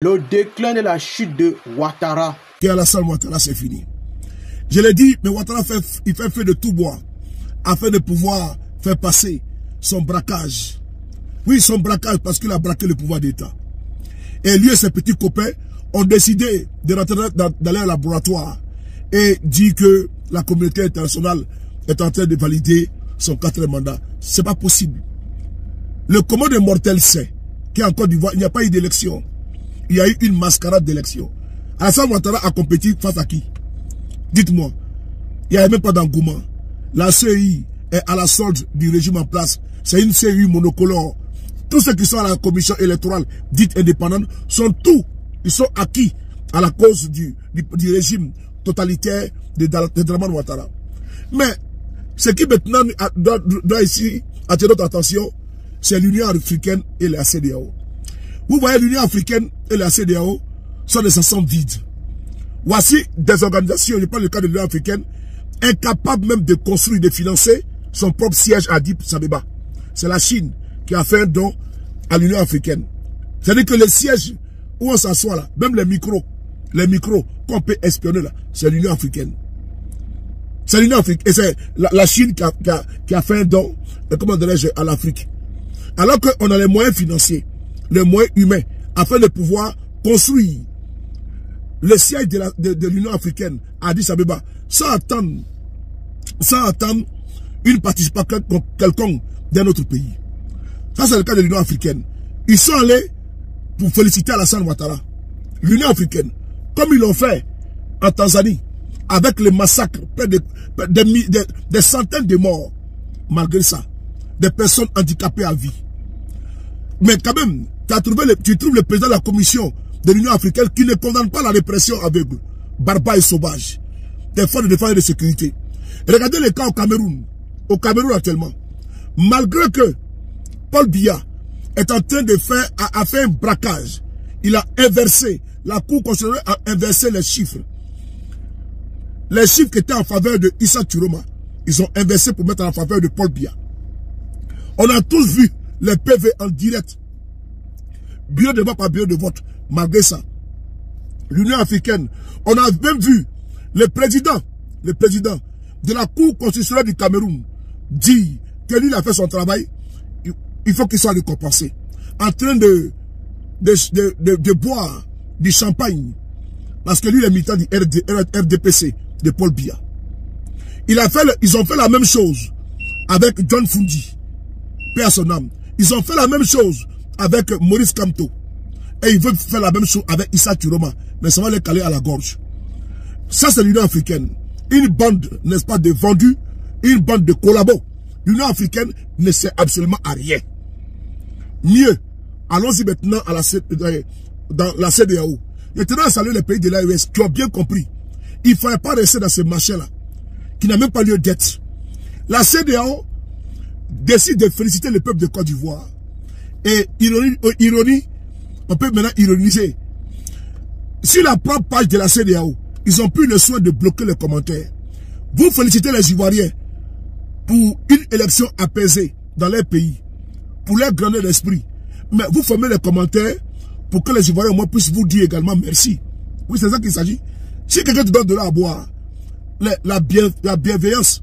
Le déclin de la chute de Ouattara. Et Alassane Ouattara, c'est fini. Je l'ai dit, mais Ouattara il fait feu de tout bois afin de pouvoir faire passer son braquage. Oui, son braquage parce qu'il a braqué le pouvoir d'État. Et lui et ses petits copains ont décidé de rentrer dans leur laboratoire et dit que la communauté internationale est en train de valider son 4e mandat. C'est pas possible. Le commun des mortels sait qu'en Côte d'Ivoire, il n'y a pas eu d'élection. Il y a eu une mascarade d'élection. Alassane Ouattara a compétit face à qui? Dites-moi. Il n'y a même pas d'engouement. La CEI est à la solde du régime en place. C'est une CEI monocolore. Tous ceux qui sont à la commission électorale dite indépendante sont tous, ils sont acquis à la cause du régime totalitaire de Dramane Ouattara. Mais ce qui maintenant doit ici attirer notre attention, c'est l'Union africaine et la CEDEAO. Vous voyez, l'Union africaine et la CEDEAO sont des ensembles vides. Voici des organisations, je prends le cas de l'Union africaine, incapables même de construire, de financer son propre siège à Addis Abeba. C'est la Chine qui a fait un don à l'Union africaine. C'est-à-dire que le siège où on s'assoit là, même les micros qu'on peut espionner là, c'est l'Union africaine. C'est l'Union africaine. Et c'est la Chine qui a fait un don, comment dirais-je, à l'Afrique. Alors qu'on a les moyens financiers, les moyens humains, afin de pouvoir construire le siège de l'Union africaine à Addis Abeba, sans attendre une participation quelconque d'un autre pays. Ça, c'est le cas de l'Union africaine. Ils sont allés pour féliciter Alassane Ouattara. L'Union africaine, comme ils l'ont fait en Tanzanie, avec les massacres, près des centaines de morts, malgré ça, des personnes handicapées à vie. Mais quand même, tu trouves le président de la commission de l'Union africaine qui ne condamne pas la répression aveugle, barbare et sauvage des forces de défense et de sécurité. Et regardez les cas au Cameroun. Au Cameroun actuellement, malgré que Paul Biya est en train de faire un braquage, il a inversé, la Cour constitutionnelle a inversé les chiffres. Les chiffres qui étaient en faveur de Issa Turoma, ils ont inversé pour mettre en faveur de Paul Biya. On a tous vu les PV en direct. Bureau de vote par bureau de vote. Malgré ça, l'Union africaine, on a même vu le président de la Cour constitutionnelle du Cameroun dire que lui, il a fait son travail, il faut qu'il soit récompensé. En train de boire du champagne, parce que lui, il est militant du RDPC, de Paul Biya. Ils ont fait la même chose avec John Fundi, paix à son âme. Ils ont fait la même chose avec Maurice Kamto. Et ils veulent faire la même chose avec Issa Turoma. Mais ça va les caler à la gorge. Ça, c'est l'Union africaine. Une bande, n'est-ce pas, de vendus, une bande de collabos. L'Union africaine ne sert absolument à rien. Mieux, allons-y maintenant à dans la CEDEAO. Je tenais à saluer les pays de l'AES qui ont bien compris. Il ne fallait pas rester dans ce marché-là, qui n'a même pas lieu d'être. La CEDEAO décide de féliciter le peuple de Côte d'Ivoire. Et ironie, on peut maintenant ironiser. Sur la propre page de la CEDEAO, ils ont pris le soin de bloquer les commentaires. Vous félicitez les Ivoiriens pour une élection apaisée dans leur pays, pour leur grandeur d'esprit. Mais vous fermez les commentaires pour que les Ivoiriens au moins puissent vous dire également merci. Oui, c'est ça qu'il s'agit. Si quelqu'un te donne de l'eau à boire, la bienveillance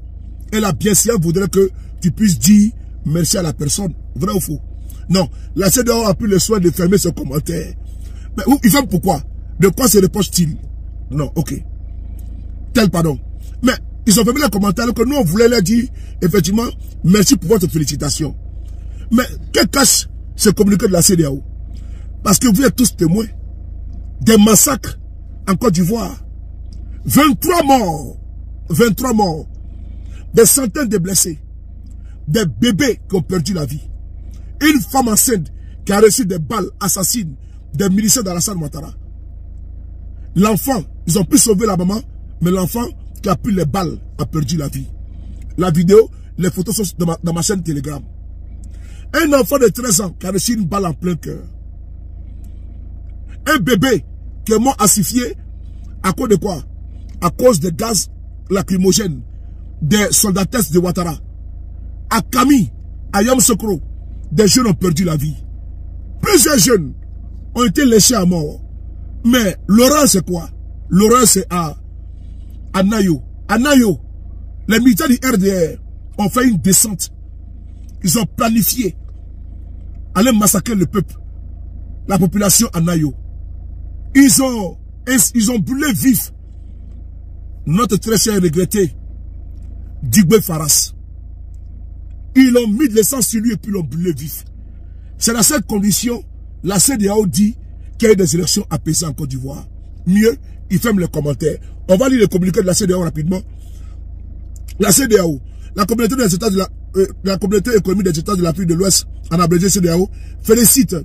et la bienséance voudraient que tu puisses dire merci à la personne. Vrai ou faux? Non, la CEDEAO a pris le soin de fermer ce commentaire. Mais ils font pourquoi? De quoi se reproche-t-il? Non, ok. Tel pardon. Mais ils ont fermé les commentaires alors que nous on voulait leur dire effectivement merci pour votre félicitation. Mais que cache ce communiqué de la CEDEAO? Parce que vous êtes tous témoins des massacres en Côte d'Ivoire. 23 morts. 23 morts. Des centaines de blessés. Des bébés qui ont perdu la vie. Une femme enceinte qui a reçu des balles assassines des miliciens d'Alassane Ouattara. L'enfant, ils ont pu sauver la maman, mais l'enfant qui a pris les balles a perdu la vie. La vidéo, les photos sont dans ma chaîne Telegram. Un enfant de 13 ans qui a reçu une balle en plein cœur. Un bébé qui est mort asphyxié à cause de quoi? À cause des gaz lacrymogènes des soldatesses de Ouattara. À Kami, à Yamoussoukro, des jeunes ont perdu la vie. Plusieurs jeunes ont été léchés à mort. Mais l'horreur, c'est quoi? L'horreur, c'est à Nayo. À Nayo, les militaires du RDR ont fait une descente. Ils ont planifié aller massacrer le peuple, la population à Nayo. Ils ont brûlé vif notre très cher et regretté Digwe Faras. Ils ont mis de l'essence sur lui et puis l'ont brûlé vif. C'est dans cette condition, la CEDEAO dit qu'il y a eu des élections apaisées en Côte d'Ivoire. Mieux, ils ferment les commentaires. On va lire le communiqué de la CEDEAO rapidement. La CEDEAO, la communauté des États de la communauté économique des États de l'Afrique de l'Ouest, en abrégé CEDEAO, félicite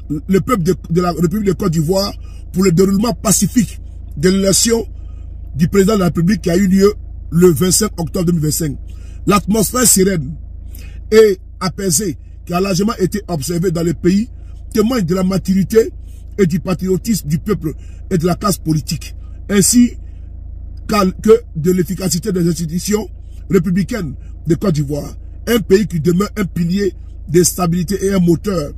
le peuple de la République de Côte d'Ivoire pour le déroulement pacifique de l'élection du président de la République qui a eu lieu le 25 octobre 2025. L'atmosphère sereine et apaisée qui a largement été observée dans le pays témoigne de la maturité et du patriotisme du peuple et de la classe politique, ainsi que de l'efficacité des institutions républicaines de Côte d'Ivoire, un pays qui demeure un pilier de stabilité et un moteur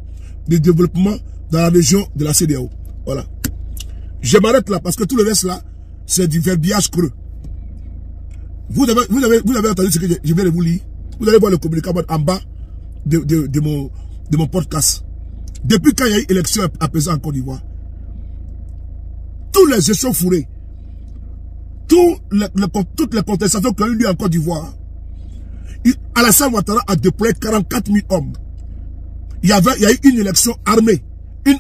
de développement dans la région de la CEDEAO. Voilà. Je m'arrête là parce que tout le reste là, c'est du verbiage creux. Vous avez entendu ce que je viens de vous lire. Vous allez voir le communiqué en bas de mon podcast. Depuis quand il y a eu élection apaisée en Côte d'Ivoire, tous les échauffourés, toutes les contestations qui ont eu lieu en Côte d'Ivoire, Alassane Ouattara a déployé 44 000 hommes. Il y a eu une élection armée. Une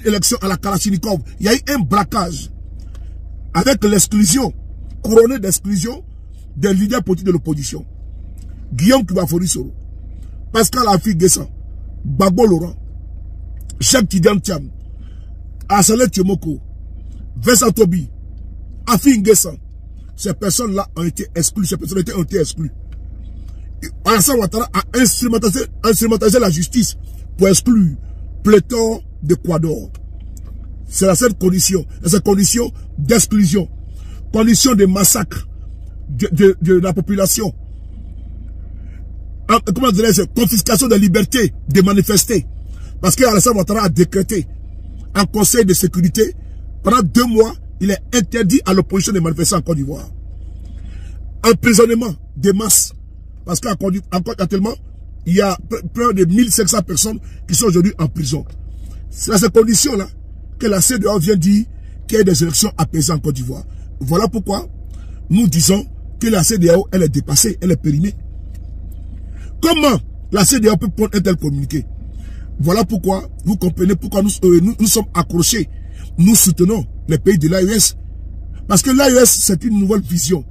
élection à la Kalachnikov. Il y a eu un braquage. Avec l'exclusion, couronnée d'exclusion des leaders politiques de l'opposition. Guillaume Kibafori Soro, Pascal Afi Guessan, Bagbo Laurent, Cheikh Tidiane Thiam, Assalé Tiomoko, Vincent Tobi, Afi Guessan. Ces personnes-là ont été exclues. Ces personnalités ont été exclues. Alassane Ouattara a instrumentalisé la justice pour exclure pléthore de Quador. C'est à cette condition d'exclusion, condition de massacre de la population, comment dirais-je, confiscation de liberté de manifester. Parce que Alassane Ouattara a décrété en conseil de sécurité, pendant 2 mois, il est interdit à l'opposition de manifester en Côte d'Ivoire. Emprisonnement de masse. Parce qu'actuellement, il y a près de 1500 personnes qui sont aujourd'hui en prison. C'est à ces conditions-là que la CEDEAO vient dire qu'il y a des élections apaisées en Côte d'Ivoire. Voilà pourquoi nous disons que la CEDEAO, elle est dépassée, elle est périmée. Comment la CEDEAO peut prendre un tel communiqué? Voilà pourquoi vous comprenez pourquoi nous sommes accrochés. Nous soutenons les pays de l'AES. Parce que l'AES, c'est une nouvelle vision.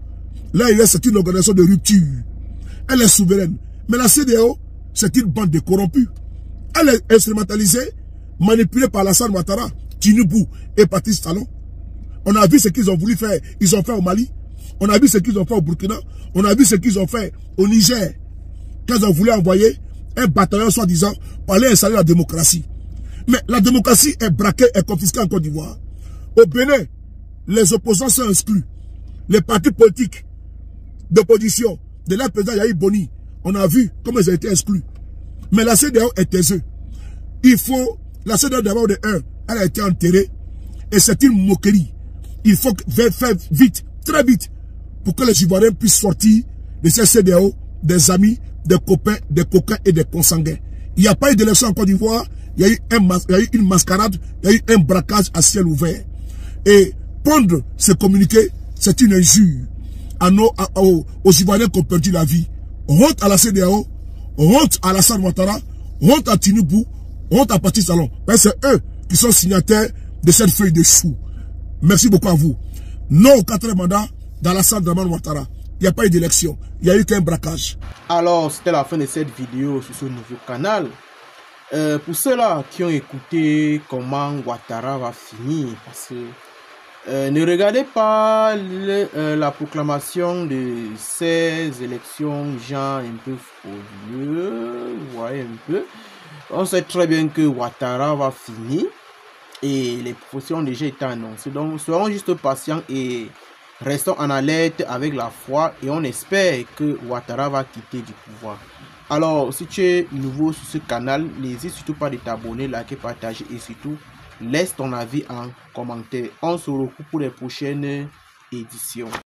L'AES, c'est une organisation de rupture. Elle est souveraine. Mais la CEDEAO, c'est une bande de corrompus. Elle est instrumentalisée, manipulée par Alassane Ouattara, Tinubu et Patrice Talon. On a vu ce qu'ils ont voulu faire. Ils ont fait au Mali. On a vu ce qu'ils ont fait au Burkina. On a vu ce qu'ils ont fait au Niger. Quand ils ont voulu envoyer un bataillon, soi-disant, pour aller installer la démocratie. Mais la démocratie est braquée et confisquée en Côte d'Ivoire. Au Bénin, les opposants sont exclus. Les partis politiques d'opposition de leur président Yahi Boni, on a vu comment ils ont été exclus. Mais la CEDEAO est taiseux. La CEDEAO d'abord de 1, elle a été enterrée. Et c'est une moquerie. Il faut faire vite, très vite, pour que les Ivoiriens puissent sortir de cette CEDEAO, des amis, des copains, des coquins et des consanguins. Il n'y a pas eu d'élection en Côte d'Ivoire. Il y a eu une mascarade, il y a eu un braquage à ciel ouvert. Et pondre ce communiqué, c'est une injure aux Ivoiriens qui ont perdu la vie. Honte à la CEDEAO, honte à Alassane Ouattara, honte à Tinubu, honte à Patrice Talon. C'est eux qui sont signataires de cette feuille de chou. Merci beaucoup à vous. Non au 4e mandat d'Alassane Ouattara. Il n'y a pas eu d'élection. Il n'y a eu qu'un braquage. Alors, c'était la fin de cette vidéo sur ce nouveau canal. Pour ceux-là qui ont écouté comment Ouattara va finir, parce que ne regardez pas la proclamation de ces élections, genre un peu frauduleux, vous voyez un peu. On sait très bien que Ouattara va finir et les propositions ont déjà été annoncées. Donc, soyons juste patients et restons en alerte avec la foi et on espère que Ouattara va quitter du pouvoir. Alors, si tu es nouveau sur ce canal, n'hésite surtout pas de t'abonner, liker, partager et surtout Laisse ton avis en commentaire. On se retrouve pour les prochaines éditions.